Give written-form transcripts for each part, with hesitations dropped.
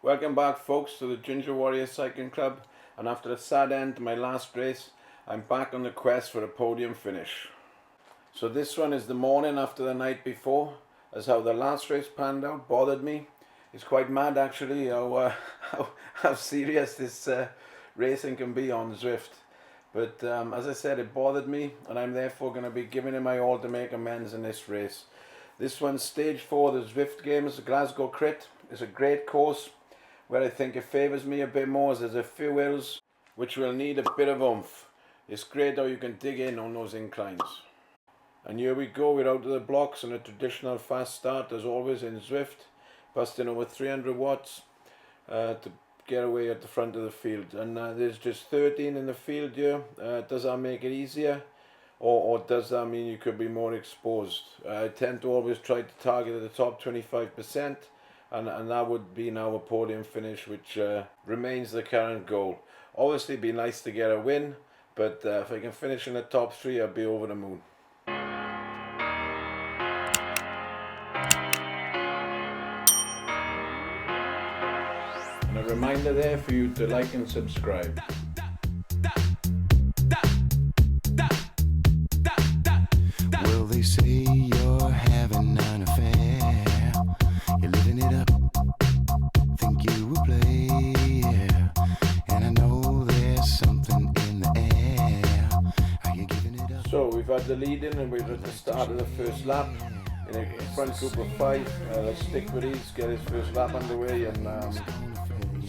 Welcome back, folks, to the Ginger Warrior Cycling Club, and after a sad end to my last race, I'm back on the quest for a podium finish. So this one is the morning after the night before, as how the last race panned out bothered me. It's quite mad actually how serious this racing can be on Zwift. But as I said, it bothered me, and I'm therefore going to be giving it my all to make amends in this race. This one's stage 4 of the Zwift Games, the Glasgow Crit. It's a great course. Where I think it favours me a bit more is there's a few hills which will need a bit of oomph. It's great how you can dig in on those inclines. And here we go, we're out of the blocks on a traditional fast start as always in Zwift, busting over 300 watts to get away at the front of the field. And there's just 13 in the field here. Does that make it easier? Or does that mean you could be more exposed? I tend to always try to target the top 25%. And that would be now a podium finish, which remains the current goal. Obviously it'd be nice to get a win, but if I can finish in the top 3, I'd be over the moon. And a reminder there for you to like and subscribe. Will they say you're having an affair? You're living it up, think you will play, yeah. And I know there's something in the air. Are you giving it up? So we've had the lead in and we're at the start of the first lap in a front group of 5. Let's stick with these, get his first lap underway and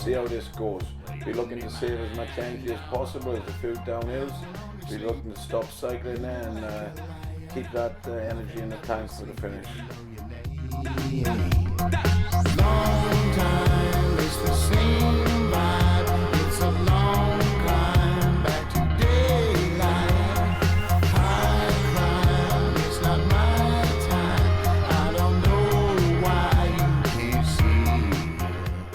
see how this goes. We're looking to save as much energy as possible. There's a few downhills. We're looking to stop cycling there and keep that energy in the tank for the finish. Long time, it's the same vibe. It's a long climb back to daylight. High climb, it's not my time. I don't know why you can't see.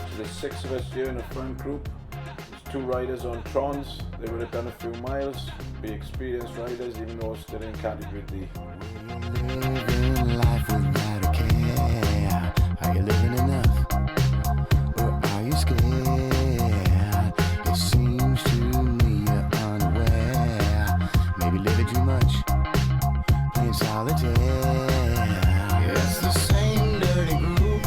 So there's 6 of us here in the front group. There's 2 riders on Trons. They would have done a few miles. Be experienced riders, even though still in category D. Living life without a care. Are you living enough? Or are you scared? It seems to me you're unaware. Maybe living too much, playing solitaire. It's the same dirty groove.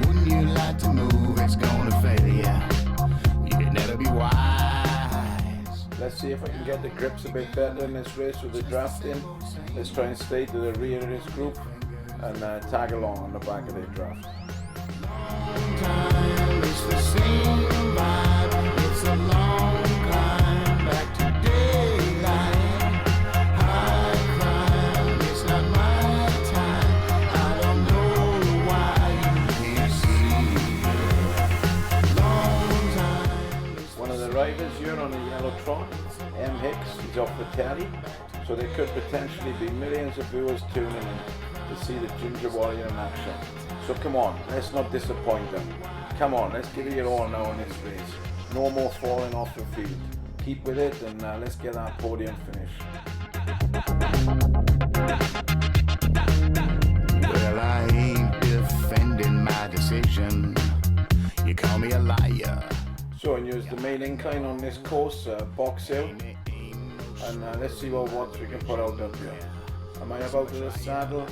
Wouldn't you like to move? It's gonna fail ya. You'd never be wise. Let's see if I can get the grips a bit better in this race with the drafting. Let's try and stay to the rear of this group and tag along on the back of their draft. Long time, it's the same vibe. It's a long climb back to daylight. High climb, it's not my time. I don't know why you can't see. Long time. One of the riders here on the yellow Tron, M. Hicks, is off the telly, so there could potentially be millions of viewers tuning in to see the Ginger Warrior in action. So come on, let's not disappoint them. Come on, let's give it your all now in this race. No more falling off the field. Keep with it and let's get that podium finish. Well, I ain't defending my decision. You call me a liar. So, and here's the main incline on this course, Box Hill. And let's see what watts we can put out up here. Am I about to the saddle?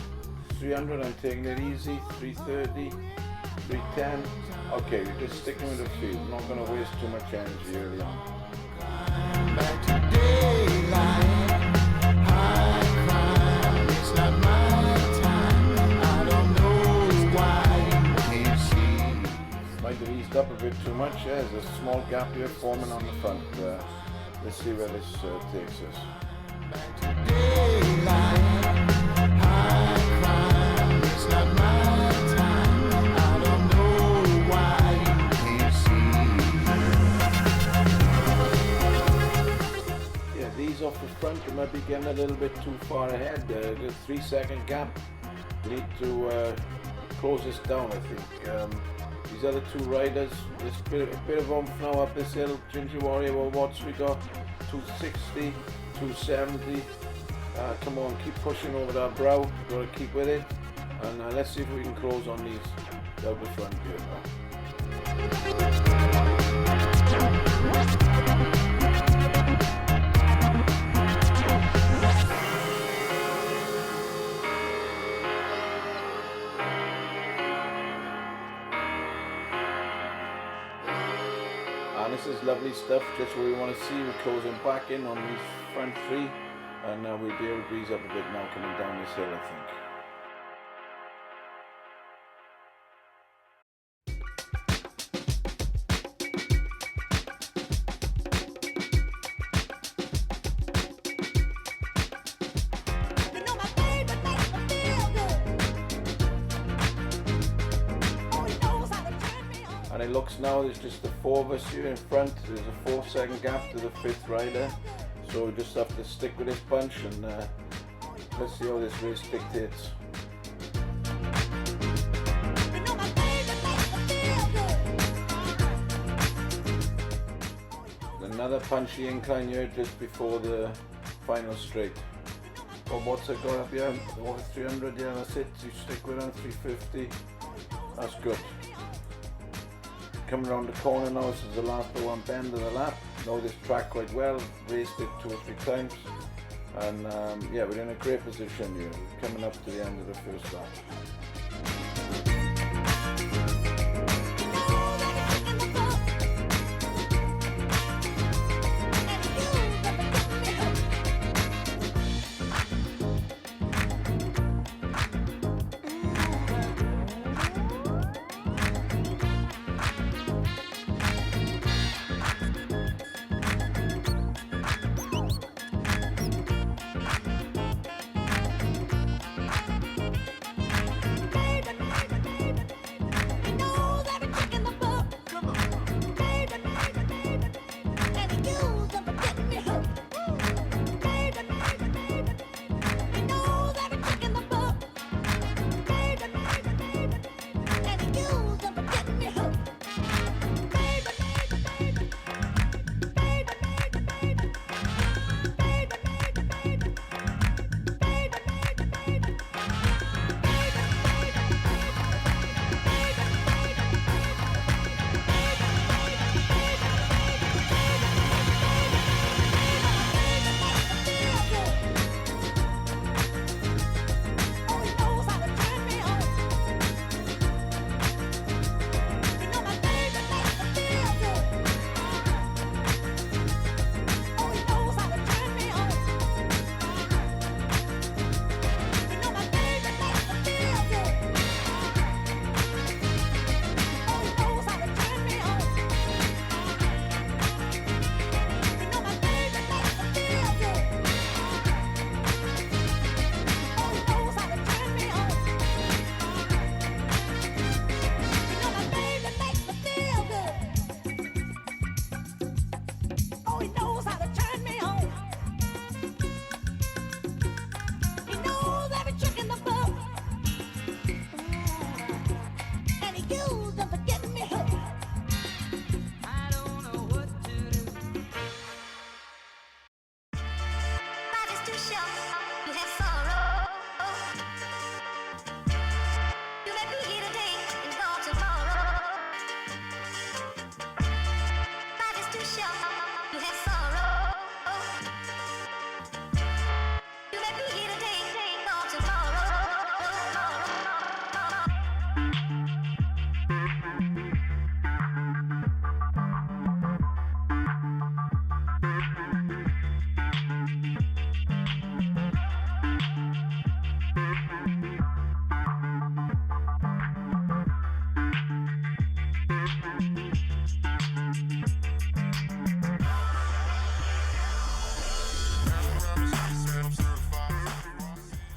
300, I'm taking it easy. 330, 310. Okay, we're just sticking with the field. I'm not going to waste too much energy early on. Back to daylight. High climb, it's not my time. I don't know why you can't see. Might have eased up a bit too much. Yeah, there's a small gap here forming on the front. Let's see where this takes us. Back to daylight. High climb, it's not my time. I don't know why you can't see. Yeah, these off the front, we might be getting a little bit too far ahead. The 3-second gap. We need to close this down, I think. These other 2 riders, there's a bit of oomph now up this hill. Ginger Warrior, well, what's we got? 260, 270. Come on, keep pushing over that brow. Got to keep with it. And let's see if we can close on these out the front here now. And this is lovely stuff, just what we want to see. We're closing back in on these front three, and we'll be able to breeze up a bit now coming down this hill, I think. And it looks now there's just the four of us here in front. There's a 4-second gap to the 5th rider, so we just have to stick with this bunch, and let's see how this race dictates. Another punchy incline here just before the final straight. Well, what's it got up here? Over 300, yeah, that's it. You stick with on 350. That's good. Coming around the corner now, this is the last but one bend of the lap. Know this track quite well, raced it 2 or 3 times, and yeah, we're in a great position here. We're coming up to the end of the first lap.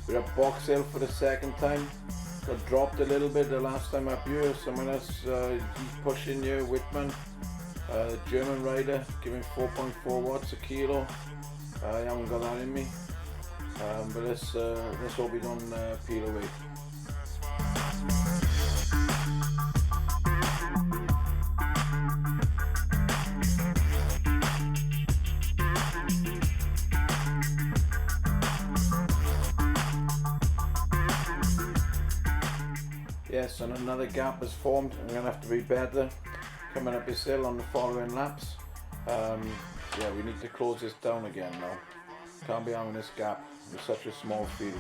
We're at Box Hill for the second time. Got dropped a little bit the last time up here. Someone else, he's pushing here, Whitman, the German rider, giving 4.4 watts a kilo. I haven't got that in me, but let's hope we don't peel away. Yes, and another gap has formed. I'm going to have to be better coming up this hill on the following laps. Yeah, we need to close this down again now. Can't be having this gap with such a small field.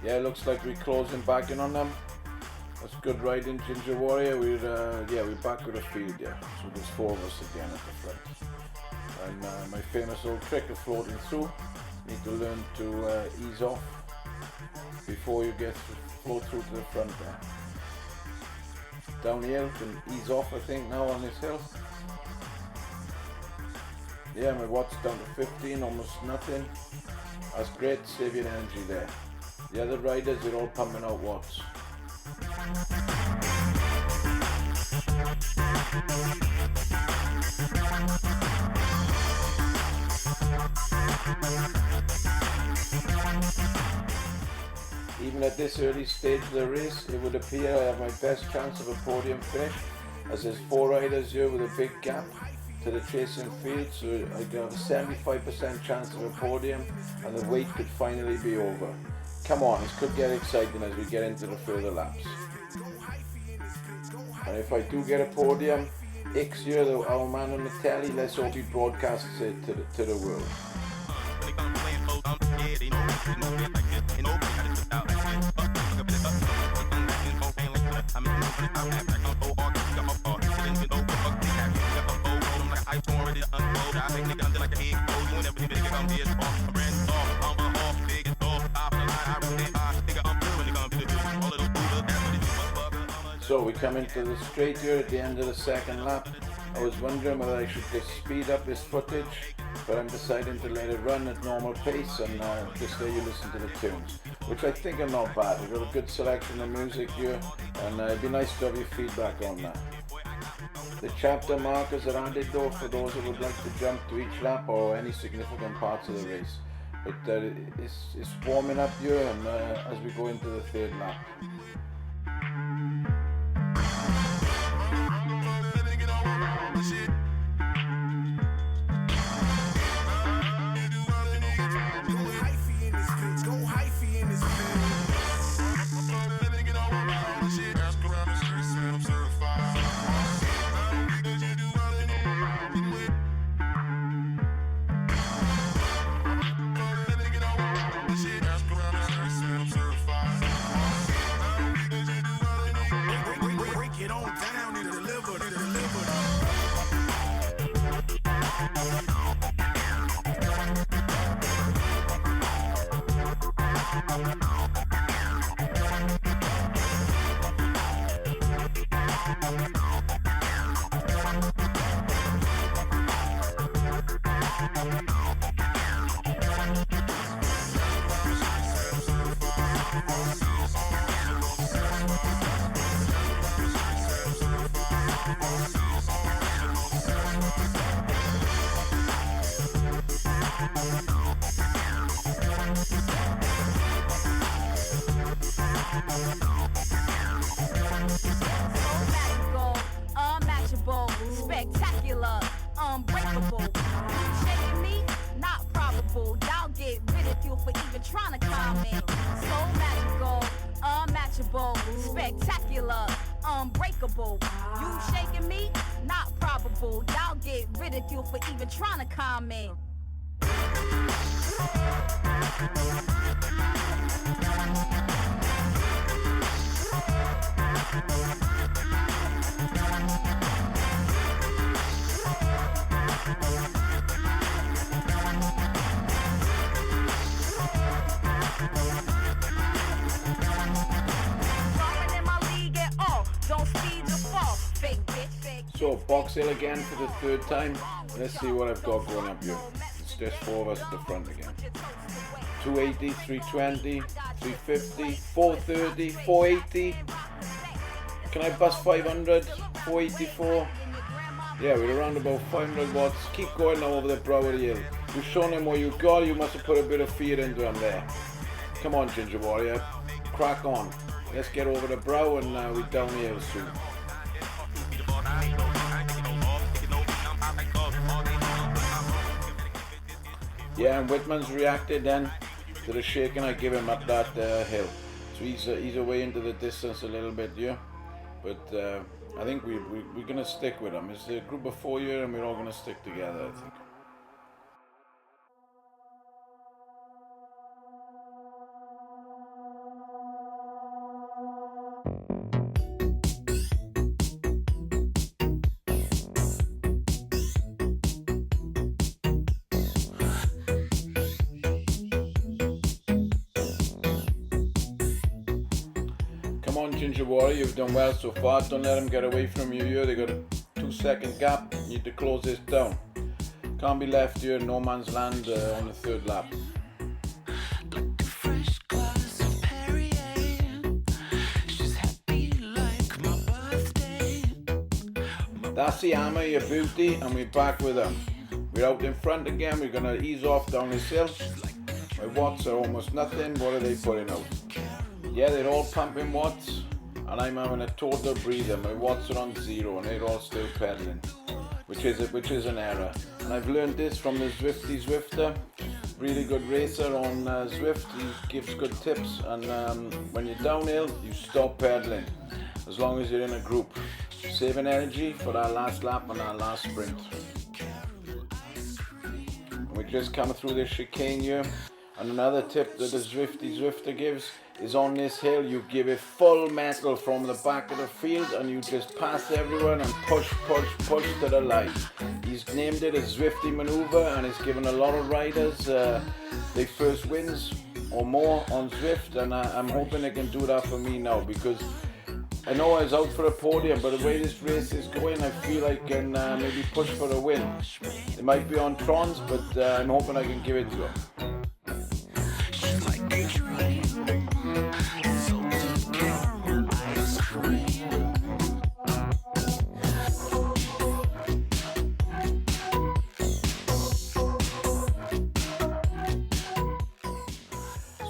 Yeah, looks like we're closing back in on them. That's good riding, Ginger Warrior. We're back with a field, yeah. So there's 4 of us again at the front. And my famous old trick of floating through. Need to learn to ease off before you float through to the front there. Down here, can ease off I think now on this hill. Yeah, my watts down to 15, almost nothing. That's great, saving energy there. The other riders are all pumping out watts. Even at this early stage of the race, it would appear I have my best chance of a podium finish, as there's 4 riders here with a big gap to the chasing field, so I could have a 75% chance of a podium, and the wait could finally be over. Come on, this could get exciting as we get into the further laps. And if I do get a podium, X year, our man on the telly, let's hope he broadcasts it to the world. So we come into the straight here at the end of the second lap. I was wondering whether I should just speed up this footage, but I'm deciding to let it run at normal pace and just let you listen to the tunes, which I think are not bad. We've got a good selection of music here, and it'd be nice to have your feedback on that. The chapter markers are added though for those who would like to jump to each lap or any significant parts of the race. But it's warming up here, and as we go into the third lap. Spectacular, unbreakable. You shaking me? Not probable. Y'all get ridiculed for even trying to comment. So magical, unmatchable, spectacular, unbreakable. You shaking me? Not probable. Y'all get ridiculed for even trying to comment. So Box Hill again for the third time. Let's see what I've got going up here. It's just 4 of us at the front again. 280, 320, 350, 430, 480. Can I bust 500? 484. Yeah, we're around about 500 watts. Keep going now over the brow of the hill. You've shown them what you got. You must have put a bit of fear into them there. Come on, Ginger Warrior. Crack on. Let's get over the brow and we're down the hill soon. Yeah, and Whitman's reacted then to the shaking I give him up that hill. So he's away into the distance a little bit here. But I think we're going to stick with him. It's a group of 4 here and we're all going to stick together, I think. Come on, Ginger Warrior, you've done well so far. Don't let them get away from you here. They got a 2-second gap. You need to close this down. Can't be left here in no man's land on the third lap. That's the hammer, your beauty, and we're back with them. We're out in front again. We're going to ease off down this hill. My watts are almost nothing. What are they putting out? Yeah, they're all pumping watts, and I'm having a total breather. My watts are on 0, and they're all still pedaling, which is an error. And I've learned this from the Zwifty Zwifter, really good racer on Zwift. He gives good tips, and when you're downhill, you stop pedaling, as long as you're in a group, saving energy for our last lap and our last sprint. And we're just coming through this chicane here. And another tip that the Zwifty Zwifter gives is on this hill, you give it full metal from the back of the field and you just pass everyone and push to the line. He's named it a Zwifty Manoeuvre, and it's given a lot of riders their first wins or more on Zwift, and I'm hoping they can do that for me now, because I know I was out for a podium, but the way this race is going, I feel I can maybe push for a win. It might be on Trons, but I'm hoping I can give it to them.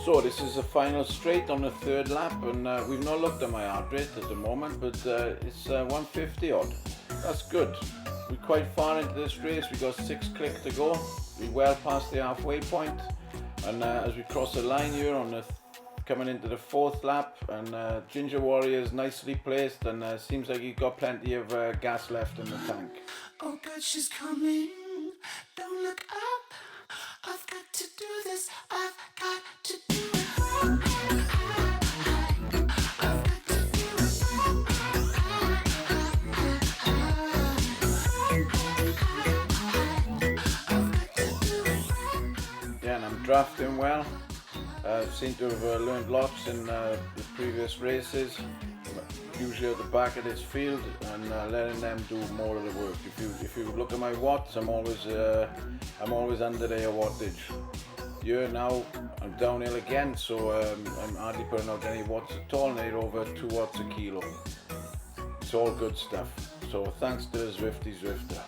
So this is the final straight on the third lap, and we've not looked at my heart rate at the moment, but it's 150 odd. That's good. We're quite far into this race. We've got 6 clicks to go. We're well past the halfway point, and as we cross the line here on the coming into the 4th lap, and Ginger Warrior is nicely placed, and seems like he's got plenty of gas left in the tank. Oh God, she's coming. Don't look up. I've got to do this. I've got to do it. I've got to do it. Yeah, and I'm drafting well. Seem to have learned lots in the previous races. Usually at the back of this field, and letting them do more of the work. If you look at my watts, I'm always under their wattage. Here now I'm downhill again, so I'm hardly putting out any watts at all, and they're over 2 watts a kilo. It's all good stuff. So thanks to the Zwifty Zwifter.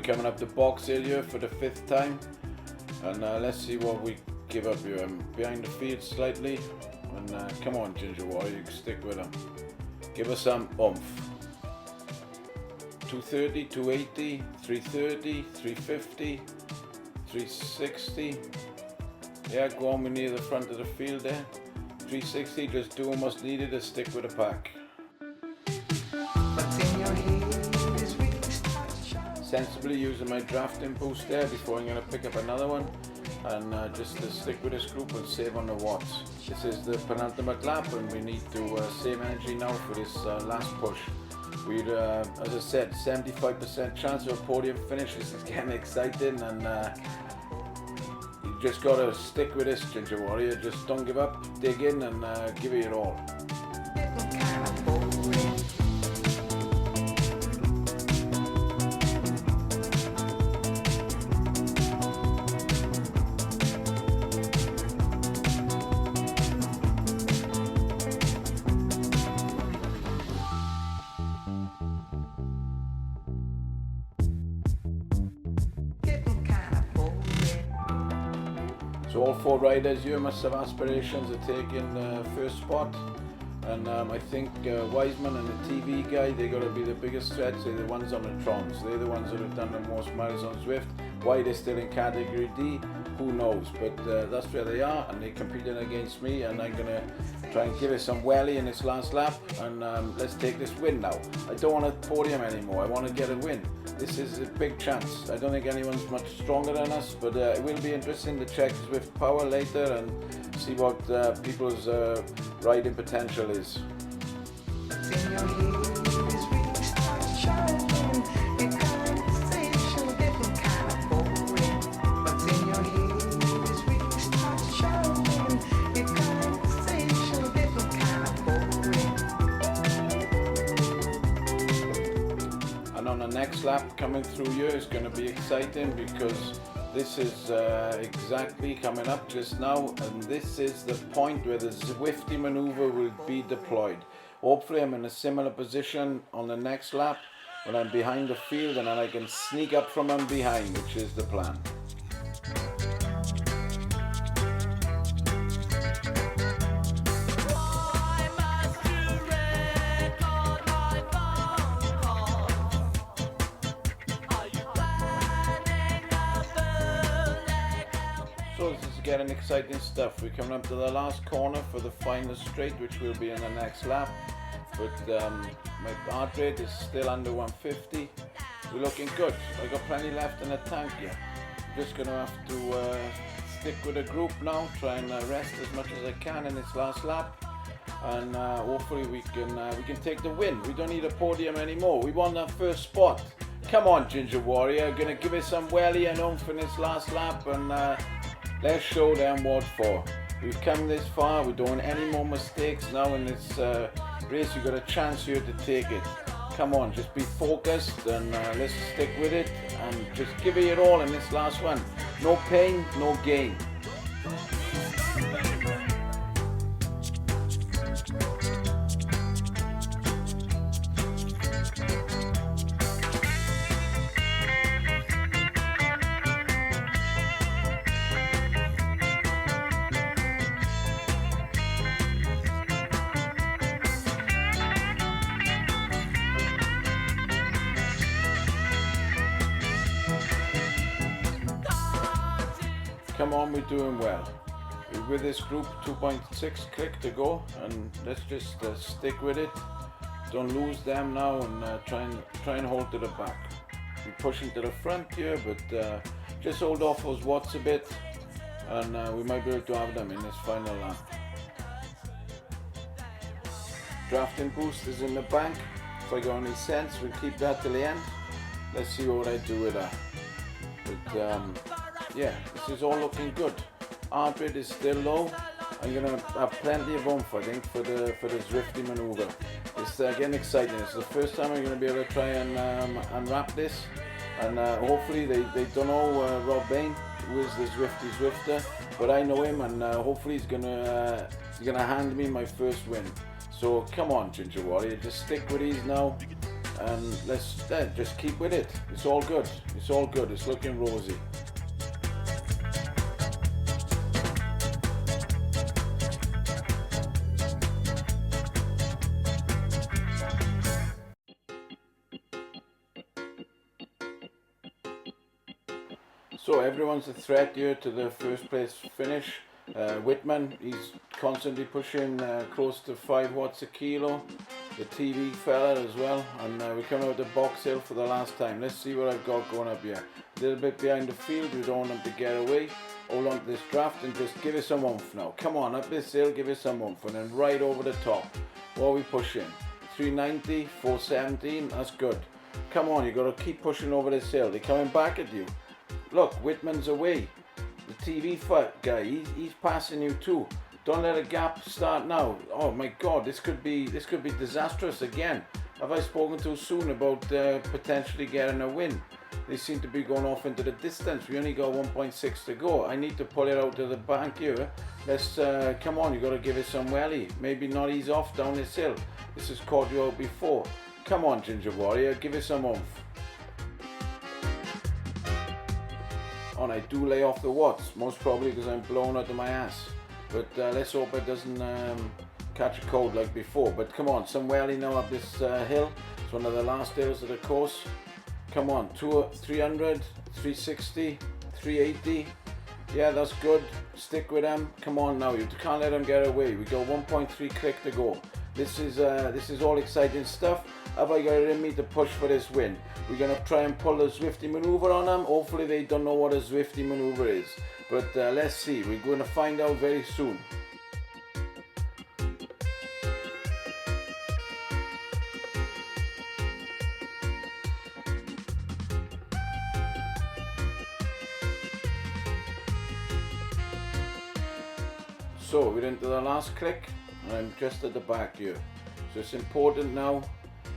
Coming up the box hill here for the 5th time, and let's see what we give up here. I'm behind the field slightly, and come on Ginger Warrior, you can stick with them. Give us some oomph. 230, 280, 330, 350, 360. Yeah, go on, we're near the front of the field there. 360, just doing what's needed to stick with the pack. Sensibly using my drafting boost there before I'm going to pick up another one, and just to stick with this group and save on the watts. This is the penultimate lap, and we need to save energy now for this last push. We'd, as I said, 75% chance of a podium finish. This is getting exciting, and you just got to stick with this, Ginger Warrior. Just don't give up, dig in, and give it your all. So all 4 riders here must have aspirations of taking first spot, and I think Wiseman and the TV guy, they got to be the biggest threats. They're the ones on the Trons. They're the ones that have done the most miles on Zwift. Why they're still in category D, who knows? But that's where they are, and they're competing against me, and I'm gonna try and give it some welly in this last lap, and let's take this win now. I don't want a podium anymore. I want to get a win. This is a big chance. I don't think anyone's much stronger than us, but it will be interesting to check Zwift Power later and see what people's riding potential is. And on the next lap coming through here is going to be exciting, because this is exactly coming up just now, and this is the point where the Zwifty Manoeuvre will be deployed. Hopefully I'm in a similar position on the next lap when I'm behind the field, and then I can sneak up from them behind, which is the plan. So this is getting exciting stuff. We're coming up to the last corner for the final straight, which will be in the next lap. But my heart rate is still under 150. We're looking good. I've got plenty left in the tank here. I'm just going to have to stick with the group now, try and rest as much as I can in this last lap, and hopefully we can take the win. We don't need a podium anymore. We want that first spot. Come on, Ginger Warrior. Going to give it some welly and oomph in this last lap, and let's show them what for. We've come this far. We don't want any more mistakes now in this race. You've got a chance here to take it. Come on, just be focused, and let's stick with it and just give it your all in this last one. No pain, no gain. Come on, we're doing well. We're with this group, 2.6 click to go, and let's just stick with it. Don't lose them now, and try and hold to the back. We're pushing to the front here, but just hold off those watts a bit, and we might be able to have them in this final lap. Drafting boost is in the bank. If I got any sense, we'll keep that till the end. Let's see what I do with that. But yeah, this is all looking good. Heart rate is still low. I'm gonna have plenty of oomph, I think, for the Zwifty Manoeuvre. It's getting exciting. It's the first time I'm gonna be able to try and unwrap this, and hopefully they don't know Rob Bain, who is the Zwifty Zwifter, but I know him, and hopefully he's gonna hand me my first win. So come on, Ginger Warrior, just stick with these now, and let's just keep with it. It's all good. It's all good. It's looking rosy. So everyone's a threat here to the first place finish. Whitman, he's constantly pushing close to 5 watts a kilo. The TV fella as well, and we're coming out the Box Hill for the last time. Let's see what I've got going up here. A little bit behind the field, we don't want them to get away. Hold on to this draft and just give it some oomph now. Come on, up this hill, give it some oomph, and then right over the top. What are we pushing? 390, 417, that's good. Come on, you got to keep pushing over this hill. They're coming back at you. Look, Whitman's away. The TV guy, he's passing you too. Don't let a gap start now. Oh my God, this could be disastrous again. Have I spoken too soon about potentially getting a win? They seem to be going off into the distance. We only got 1.6 to go. I need to pull it out of the bank here. Let's come on. You got to give it some welly. Maybe not ease off down this hill. This has caught you out before. Come on, Ginger Warrior, give it some oomph. Oh, and I do lay off the watts, most probably because I'm blown out of my ass. But let's hope it doesn't catch a cold like before. But come on, some welly now up this hill. It's one of the last hills of the course. Come on, 300, 360, 380. Yeah, that's good. Stick with them. Come on now, you can't let them get away. We got 1.3 click to go. This is all exciting stuff. Have I got it in me to push for this win? We're going to try and pull the Zwifty Manoeuvre on them. Hopefully they don't know what a Zwifty Manoeuvre is. But let's see. We're going to find out very soon. So we're into the last click. I'm just at the back here. So it's important now.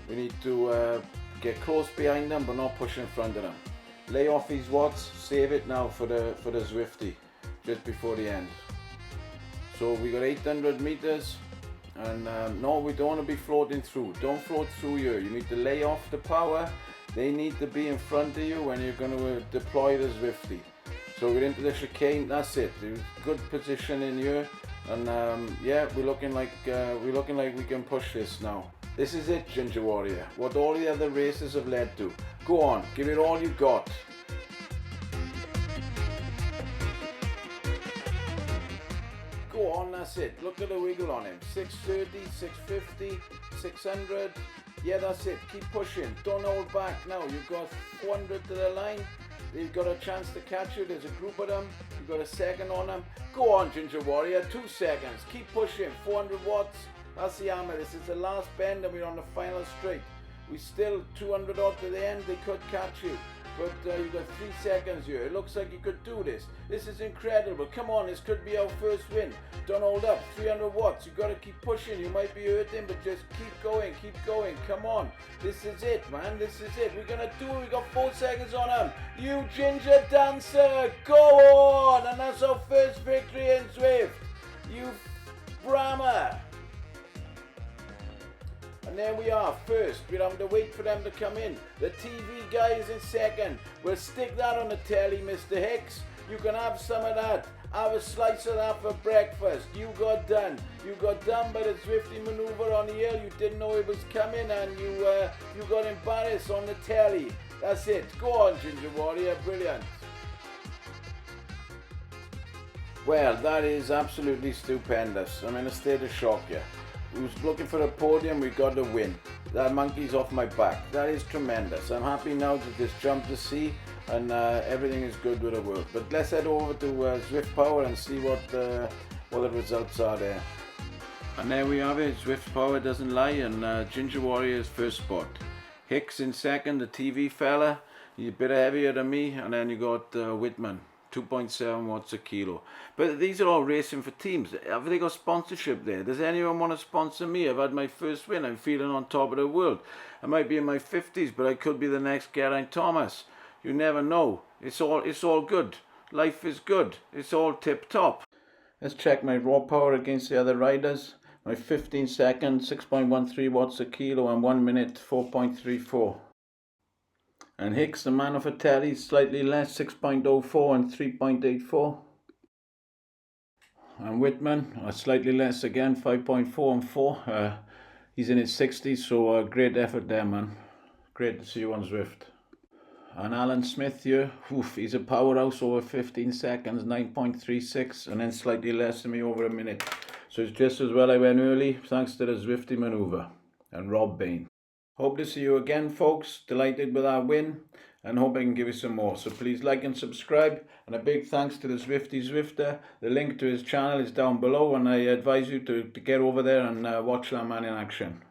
We need to get close behind them but not push in front of them. Lay off these watts, save it now for the Zwifty just before the end. So we got 800 meters and no, we don't want to be floating through. Don't float through here. You need to lay off the power. They need to be in front of you when you're going to deploy the Zwifty. So we're into the chicane. That's it. Good position in here. And yeah, we're looking like we can push this now. This is it, Ginger Warrior. What all the other races have led to. Go on, give it all you got. Go on, that's it. Look at the wiggle on him. 630, 650, 600. Yeah, that's it. Keep pushing. Don't hold back now. You've got 400 to the line. They've got a chance to catch you. There's a group of them. You've got a second on them. Go on, Ginger Warrior. 2 seconds. Keep pushing. 400 watts. That's the hammer. This is the last bend and we're on the final straight. We still 200 odd to the end. They could catch you. But you've got 3 seconds here. It looks like you could do this. This is incredible. Come on, this could be our first win. Don't hold up. 300 watts. You've got to keep pushing. You might be hurting, but just keep going. Keep going. Come on. This is it, man. This is it. We're going to do it. We've got 4 seconds on them. You ginger dancer. Go on. And that's our first victory in Zwift. You Brahma. And there we are, first. We're having to wait for them to come in. The TV guy is in second. We'll stick that on the telly, Mr. Hicks. You can have some of that. Have a slice of that for breakfast. You got done. You got done by the Zwifty Manoeuvre on the hill. You didn't know it was coming and you got embarrassed on the telly. That's it. Go on, Ginger Warrior. Brilliant. Well, that is absolutely stupendous. I'm in a state of shock here. We was looking for a podium, we got a win. That monkey's off my back. That is tremendous. I'm happy now to just jump to sea and everything is good with the work. But let's head over to Zwift Power and see what the results are there. And there we have it. Zwift Power doesn't lie, and Ginger Warrior's first spot. Hicks in second, the TV fella. He's a bit heavier than me, and then you got Whitman. 2.7 watts a kilo. But these are all racing for teams. Have they got sponsorship there? Does anyone want to sponsor me? I've had my first win. I'm feeling on top of the world. I might be in my 50s, but I could be the next Geraint Thomas. You never know. It's all good. Life is good. It's all tip top. Let's check my raw power against the other riders. My 15 seconds, 6.13 watts a kilo, and 1 minute, 4.34. And Hicks, the man of a telly, slightly less, 6.04 and 3.84. And Whitman, slightly less again, 5.4 and 4. He's in his 60s, so great effort there, man. Great to see you on Zwift. And Alan Smith here, he's a powerhouse over 15 seconds, 9.36, and then slightly less than me over a minute. So it's just as well I went early, thanks to the Zwifty Manoeuvre and Rob Bain. Hope to see you again, folks. Delighted with our win and hope I can give you some more. So please like and subscribe. And a big thanks to the Zwifty Zwifter. The link to his channel is down below and I advise you to get over there and watch that man in action.